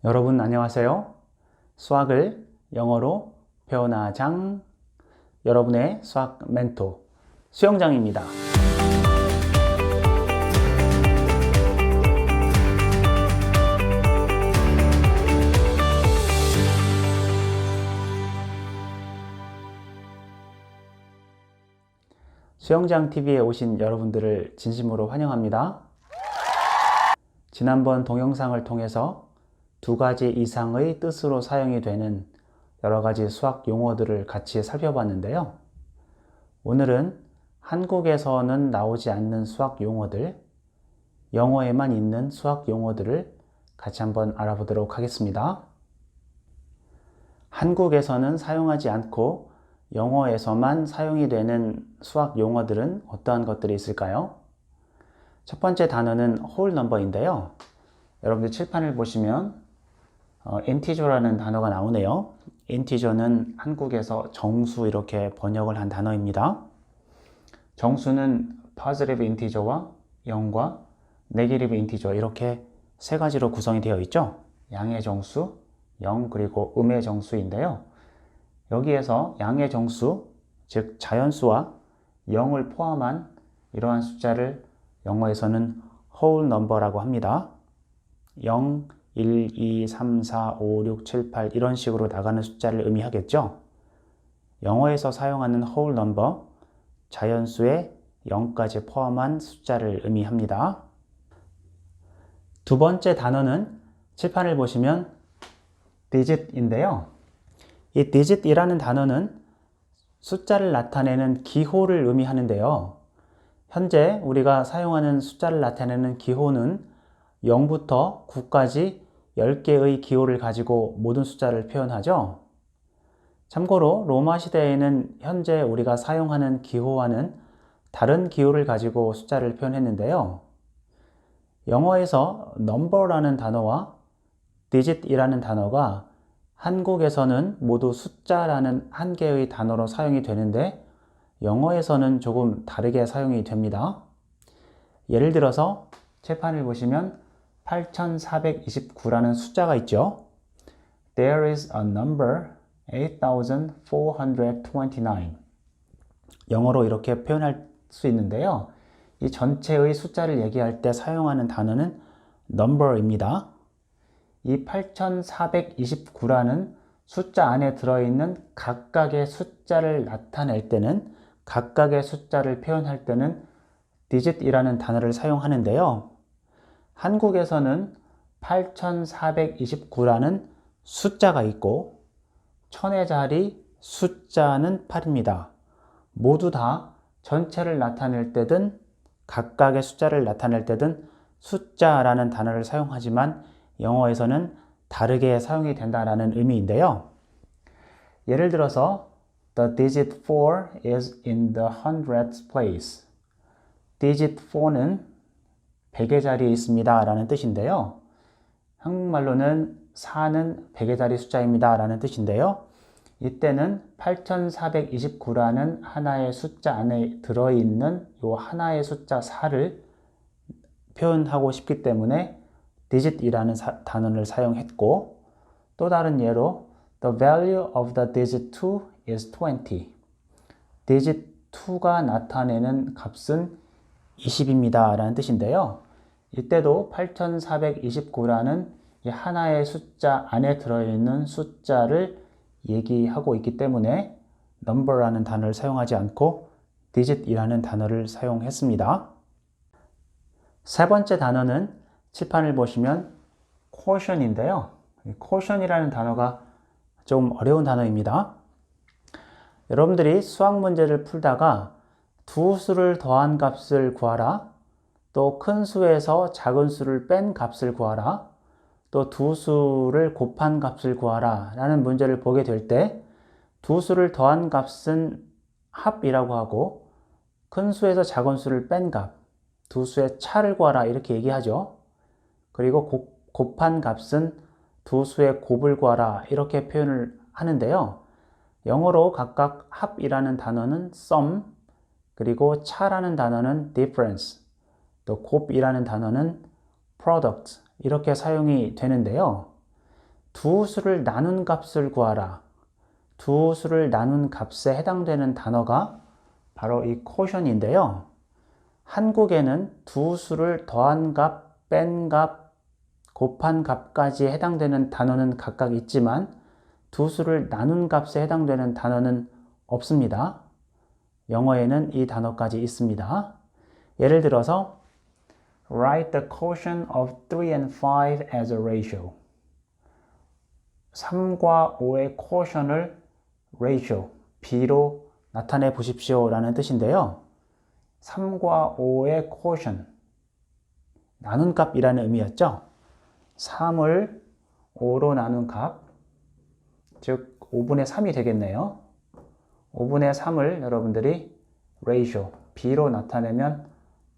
여러분 안녕하세요. 수학을 영어로 표현하장 여러분의 수학 멘토 수영장입니다. 수영장 TV에 오신 여러분들을 진심으로 환영합니다. 지난번 동영상을 통해서 두 가지 이상의 뜻으로 사용이 되는 여러 가지 수학 용어들을 같이 살펴봤는데요. 오늘은 한국에서는 나오지 않는 수학 용어들, 영어에만 있는 수학 용어들을 같이 한번 알아보도록 하겠습니다. 한국에서는 사용하지 않고 영어에서만 사용이 되는 수학 용어들은 어떠한 것들이 있을까요? 첫 번째 단어는 whole number인데요. 여러분들 칠판을 보시면 인티저라는 단어가 나오네요. 인티저는 한국에서 정수 이렇게 번역을 한 단어입니다. 정수는 positive 인티저와 0과 negative 인티저 이렇게 세 가지로 구성이 되어 있죠. 양의 정수, 0 그리고 음의 정수인데요. 여기에서 양의 정수, 즉 자연수와 0을 포함한 이러한 숫자를 영어에서는 whole number라고 합니다. 0, 1, 2, 3, 4, 5, 6, 7, 8 이런 식으로 나가는 숫자를 의미하겠죠. 영어에서 사용하는 whole number, 자연수에 0까지 포함한 숫자를 의미합니다. 두 번째 단어는 칠판을 보시면 digit인데요. 이 digit이라는 단어는 숫자를 나타내는 기호를 의미하는데요. 현재 우리가 사용하는 숫자를 나타내는 기호는 0부터 9까지 10개의 기호를 가지고 모든 숫자를 표현하죠. 참고로 로마 시대에는 현재 우리가 사용하는 기호와는 다른 기호를 가지고 숫자를 표현했는데요. 영어에서 number라는 단어와 digit이라는 단어가 한국에서는 모두 숫자라는 한 개의 단어로 사용이 되는데 영어에서는 조금 다르게 사용이 됩니다. 예를 들어서 칠판을 보시면 8429라는 숫자가 있죠. There is a number 8429. 영어로 이렇게 표현할 수 있는데요. 이 전체의 숫자를 얘기할 때 사용하는 단어는 number입니다. 이 8429라는 숫자 안에 들어있는 각각의 숫자를 나타낼 때는, 각각의 숫자를 표현할 때는 digit이라는 단어를 사용하는데요. 한국에서는 8429라는 숫자가 있고 1000의 자리 숫자는 8입니다. 모두 다 전체를 나타낼 때든 각각의 숫자를 나타낼 때든 숫자라는 단어를 사용하지만 영어에서는 다르게 사용이 된다는 의미인데요. 예를 들어서 The digit 4 is in the hundredth place. digit 4는 100의 자리에 있습니다 라는 뜻인데요. 한국말로는 4는 100의 자리 숫자입니다 라는 뜻인데요. 이때는 8429라는 하나의 숫자 안에 들어있는 이 하나의 숫자 4를 표현하고 싶기 때문에 digit이라는 단어를 사용했고, 또 다른 예로 The value of the digit 2 is 20. digit 2가 나타내는 값은 20입니다 라는 뜻인데요. 이때도 8429라는 이 하나의 숫자 안에 들어있는 숫자를 얘기하고 있기 때문에 number라는 단어를 사용하지 않고 digit이라는 단어를 사용했습니다. 세 번째 단어는 칠판을 보시면 quotient인데요. quotient이라는 단어가 좀 어려운 단어입니다. 여러분들이 수학 문제를 풀다가 두 수를 더한 값을 구하라, 또 큰 수에서 작은 수를 뺀 값을 구하라, 또 두 수를 곱한 값을 구하라 라는 문제를 보게 될 때 두 수를 더한 값은 합이라고 하고 큰 수에서 작은 수를 뺀 값, 두 수의 차를 구하라 이렇게 얘기하죠. 그리고 곱한 값은 두 수의 곱을 구하라 이렇게 표현을 하는데요. 영어로 각각 합이라는 단어는 sum, 그리고 차라는 단어는 difference, 또 곱이라는 단어는 product 이렇게 사용이 되는데요. 두 수를 나눈 값을 구하라. 두 수를 나눈 값에 해당되는 단어가 바로 이 quotient인데요. 한국에는 두 수를 더한 값, 뺀 값, 곱한 값까지 해당되는 단어는 각각 있지만 두 수를 나눈 값에 해당되는 단어는 없습니다. 영어에는 이 단어까지 있습니다. 예를 들어서 Write the quotient of 3 and 5 as a ratio. 3과 5의 quotient을 ratio, 비로 나타내 보십시오 라는 뜻인데요. 3과 5의 quotient, 나눈 값이라는 의미였죠. 3을 5로 나눈 값, 즉 5분의 3이 되겠네요. 5분의 3을 여러분들이 ratio, 비로 나타내면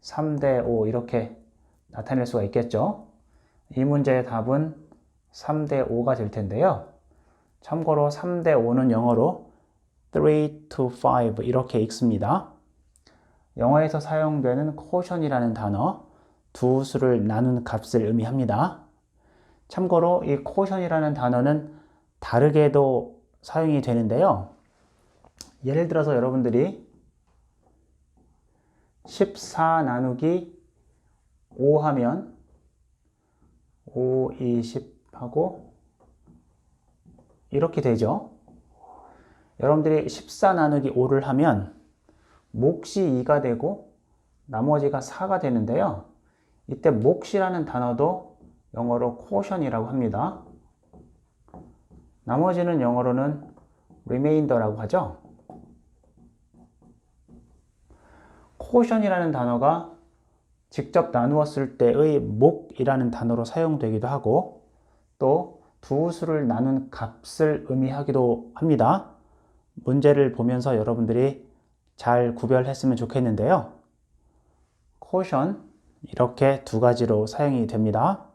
3대 5 이렇게 나타낼 수가 있겠죠. 이 문제의 답은 3대 5가 될 텐데요. 참고로 3대 5는 영어로 3 to 5 이렇게 읽습니다. 영어에서 사용되는 quotient이라는 단어, 두 수를 나눈 값을 의미합니다. 참고로 이 quotient이라는 단어는 다르게도 사용이 되는데요. 예를 들어서 여러분들이 14 나누기 5 하면 5, 20 하고 이렇게 되죠. 여러분들이 14 나누기 5를 하면 몫이 2가 되고 나머지가 4가 되는데요. 이때 몫이라는 단어도 영어로 quotient이라고 합니다. 나머지는 영어로는 remainder라고 하죠. quotient이라는 단어가 직접 나누었을 때의 몫이라는 단어로 사용되기도 하고 또 두 수를 나눈 값을 의미하기도 합니다. 문제를 보면서 여러분들이 잘 구별했으면 좋겠는데요. quotient 이렇게 두 가지로 사용이 됩니다.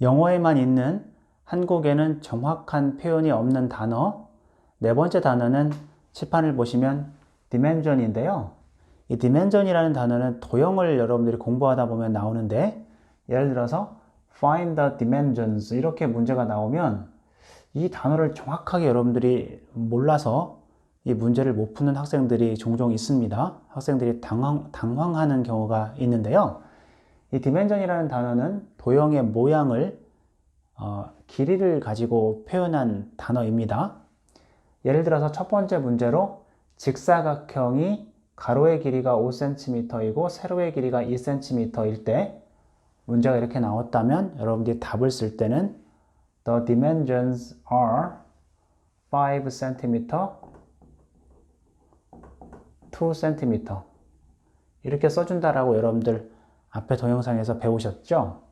영어에만 있는 한국에는 정확한 표현이 없는 단어, 네 번째 단어는 칠판을 보시면 dimension인데요. 이 dimension이라는 단어는 도형을 여러분들이 공부하다 보면 나오는데 예를 들어서 find the dimensions 이렇게 문제가 나오면 이 단어를 정확하게 여러분들이 몰라서 이 문제를 못 푸는 학생들이 종종 있습니다. 학생들이 당황하는 경우가 있는데요. 이 dimension이라는 단어는 도형의 모양을 길이를 가지고 표현한 단어입니다. 예를 들어서 첫 번째 문제로 직사각형이 가로의 길이가 5cm이고 세로의 길이가 2cm일 때 문제가 이렇게 나왔다면 여러분들이 답을 쓸 때는 The dimensions are 5cm, 2cm 이렇게 써준다라고 여러분들 앞에 동영상에서 배우셨죠?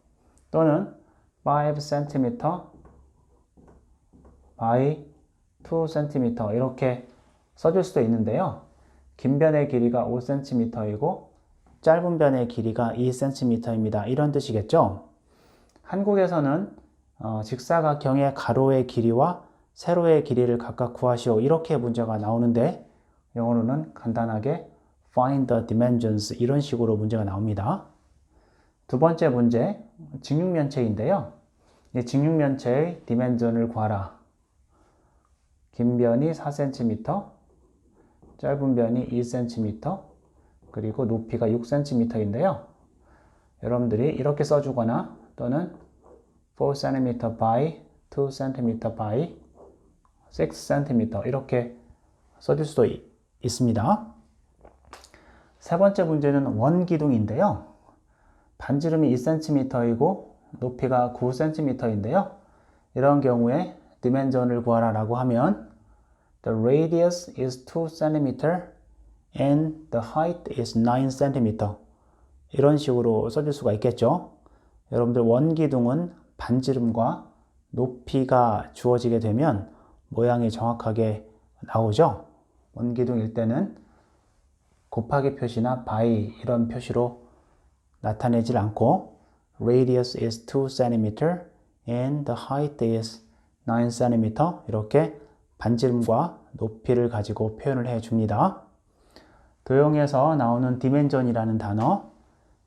또는 5cm by 2cm 이렇게 써줄 수도 있는데요. 긴 변의 길이가 5cm이고 짧은 변의 길이가 2cm입니다. 이런 뜻이겠죠? 한국에서는 직사각형의 가로의 길이와 세로의 길이를 각각 구하시오 이렇게 문제가 나오는데 영어로는 간단하게 find the dimensions 이런 식으로 문제가 나옵니다. 두 번째 문제, 직육면체인데요. 이 직육면체의 dimension을 구하라. 긴 변이 4cm, 짧은 변이 2cm, 그리고 높이가 6cm인데요. 여러분들이 이렇게 써주거나 또는 4cm by 2cm by 6cm 이렇게 써줄 수도 있습니다. 세 번째 문제는 원기둥인데요. 반지름이 2cm이고 높이가 9cm인데요. 이런 경우에 dimension을 구하라 라고 하면 The radius is 2cm and the height is 9cm 이런 식으로 써줄 수가 있겠죠. 여러분들 원기둥은 반지름과 높이가 주어지게 되면 모양이 정확하게 나오죠. 원기둥일 때는 곱하기 표시나 by 이런 표시로 나타내질 않고 radius is 2cm and the height is 9cm 이렇게 반지름과 높이를 가지고 표현을 해 줍니다. 도형에서 나오는 dimension이라는 단어,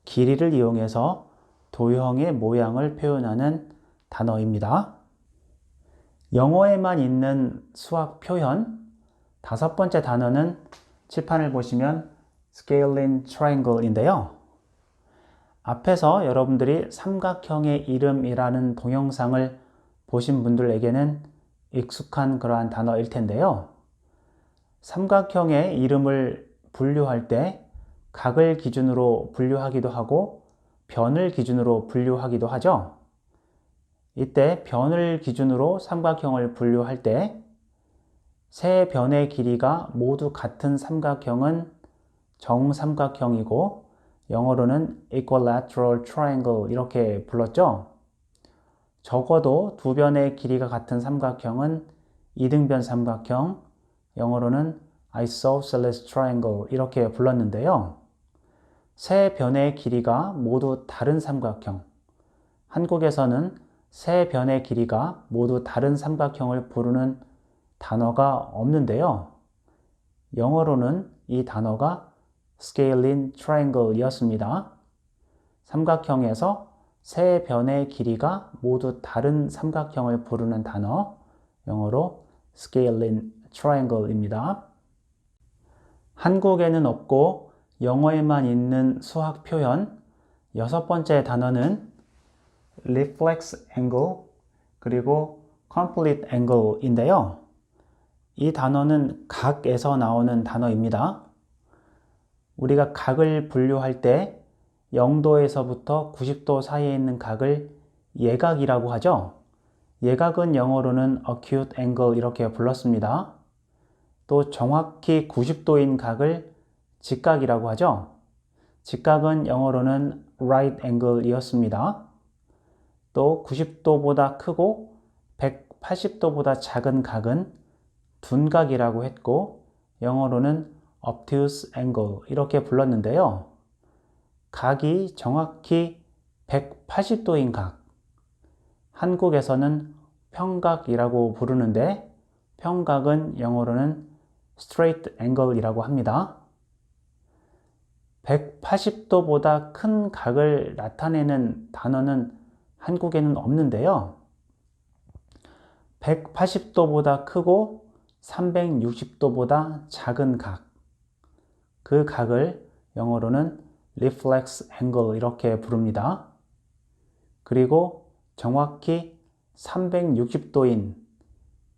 길이를 이용해서 도형의 모양을 표현하는 단어입니다. 영어에만 있는 수학 표현, 다섯 번째 단어는 칠판을 보시면 scaling triangle인데요. 앞에서 여러분들이 삼각형의 이름이라는 동영상을 보신 분들에게는 익숙한 그러한 단어일 텐데요. 삼각형의 이름을 분류할 때 각을 기준으로 분류하기도 하고 변을 기준으로 분류하기도 하죠. 이때 변을 기준으로 삼각형을 분류할 때 세 변의 길이가 모두 같은 삼각형은 정삼각형이고 영어로는 equilateral triangle 이렇게 불렀죠. 적어도 두 변의 길이가 같은 삼각형은 이등변 삼각형, 영어로는 isosceles triangle 이렇게 불렀는데요. 세 변의 길이가 모두 다른 삼각형, 한국에서는 세 변의 길이가 모두 다른 삼각형을 부르는 단어가 없는데요. 영어로는 이 단어가 scaling triangle 이었습니다. 삼각형에서 세 변의 길이가 모두 다른 삼각형을 부르는 단어, 영어로 scaling triangle입니다. 한국에는 없고 영어에만 있는 수학 표현, 여섯 번째 단어는 reflex angle 그리고 complete angle인데요. 이 단어는 각에서 나오는 단어입니다. 우리가 각을 분류할 때 0도에서부터 90도 사이에 있는 각을 예각이라고 하죠. 예각은 영어로는 acute angle 이렇게 불렀습니다. 또 정확히 90도인 각을 직각이라고 하죠. 직각은 영어로는 right angle 이었습니다. 또 90도보다 크고 180도보다 작은 각은 둔각이라고 했고 영어로는 obtuse angle 이렇게 불렀는데요. 각이 정확히 180도인 각, 한국에서는 평각이라고 부르는데 평각은 영어로는 straight angle 이라고 합니다. 180도보다 큰 각을 나타내는 단어는 한국에는 없는데요. 180도보다 크고 360도보다 작은 각, 그 각을 영어로는 reflex angle 이렇게 부릅니다. 그리고 정확히 360도인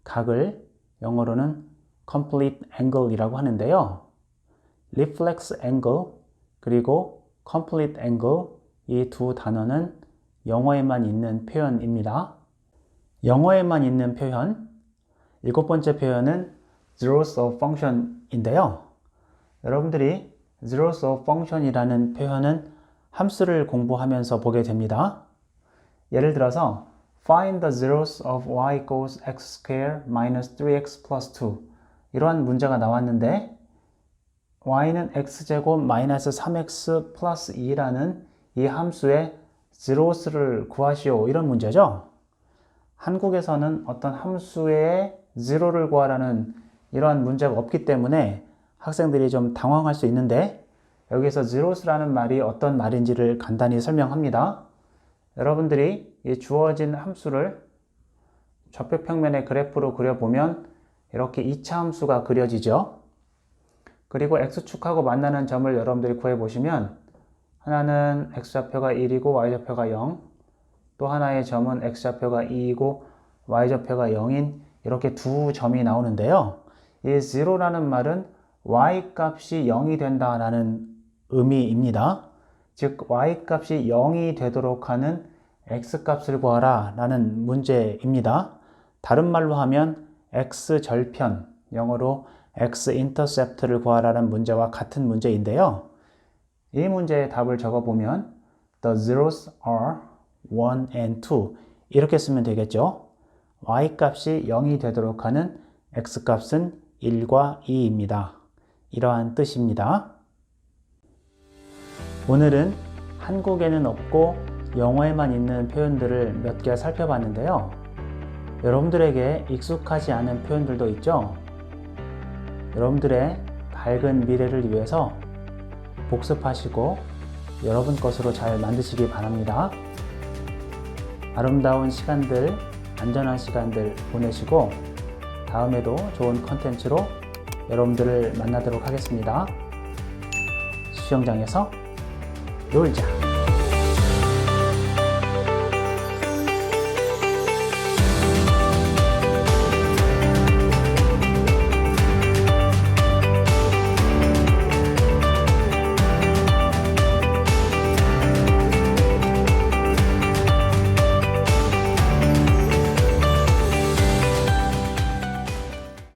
각을 영어로는 complete angle 이라고 하는데요. reflex angle 그리고 complete angle 이 두 단어는 영어에만 있는 표현입니다. 영어에만 있는 표현, 일곱 번째 표현은 zeros of function인데요. 여러분들이 zeros of function이라는 표현은 함수를 공부하면서 보게 됩니다. 예를 들어서 find the zeros of y equals x squared minus 3x plus 2 이러한 문제가 나왔는데 y는 x제곱 마이너스 3x 플러스 2라는 이 함수의 zeros를 구하시오 이런 문제죠. 한국에서는 어떤 함수의 zero를 구하라는 이러한 문제가 없기 때문에 학생들이 좀 당황할 수 있는데 여기서 zeros라는 말이 어떤 말인지를 간단히 설명합니다. 여러분들이 이 주어진 함수를 좌표평면의 그래프로 그려보면 이렇게 2차 함수가 그려지죠. 그리고 x축하고 만나는 점을 여러분들이 구해보시면 하나는 x좌표가 1이고 y좌표가 0, 또 하나의 점은 x좌표가 2이고 y좌표가 0인 이렇게 두 점이 나오는데요. 이 zero라는 말은 y값이 0이 된다라는 의미입니다. 즉 y값이 0이 되도록 하는 x값을 구하라 라는 문제입니다. 다른 말로 하면 x절편, 영어로 x-intercept를 구하라는 문제와 같은 문제인데요. 이 문제의 답을 적어보면 The zeros are 1 and 2 이렇게 쓰면 되겠죠. y값이 0이 되도록 하는 x값은 1과 2입니다. 이러한 뜻입니다. 오늘은 한국에는 없고 영어에만 있는 표현들을 몇 개 살펴봤는데요. 여러분들에게 익숙하지 않은 표현들도 있죠. 여러분들의 밝은 미래를 위해서 복습하시고 여러분 것으로 잘 만드시기 바랍니다. 아름다운 시간들 안전한 시간들 보내시고 다음에도 좋은 컨텐츠로 여러분들을 만나도록 하겠습니다. 수영장에서 놀자.